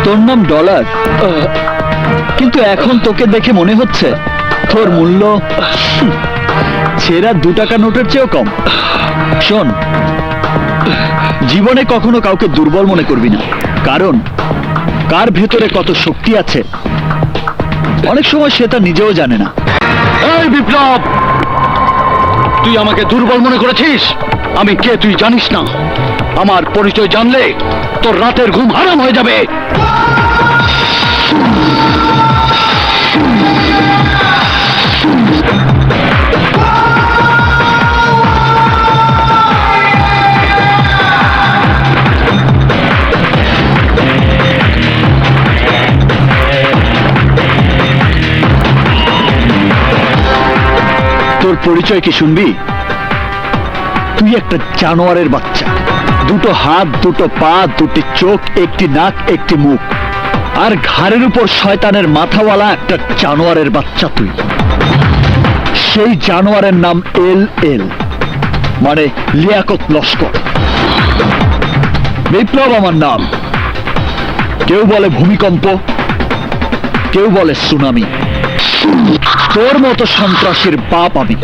তোর নাম ডলার, কিন্তু এখন তোকে দেখে মনে হচ্ছে তোর মূল্য ছেঁড়া 2 টাকা নোটের চেয়েও কম। শোন, জীবনে কখনো কাউকে দুর্বল মনে করবি না, কারণ কার ভেতরে কত শক্তি আছে অনেক সময় সে তা নিজেও জানে না। এই বিপ্লব, তুই আমাকে দুর্বল মনে করেছিস? আমি কে তুই জানিস না। আমার পরিচয় জানলে তোর রাতের ঘুম হারাম হয়ে যাবে। তোর পরিচয় কি শুনবি? তুই একটা জানোয়ারের বাচ্চা, 2 হাত, 2 পা, 2 চোখ, 1 নাক, 1 মুখ, আর ঘাড়ের উপর শয়তানের মাথাওয়ালা একটা জানোয়ারের বাচ্চা তুই। সেই জানোয়ারের নাম এল, মানে লিয়াকত লস্কর। বিপ্লব আমার নাম। কেউ বলে ভূমিকম্প, কেউ বলে সুনামি। তোর মতো সন্ত্রাসীর বাপ আমি।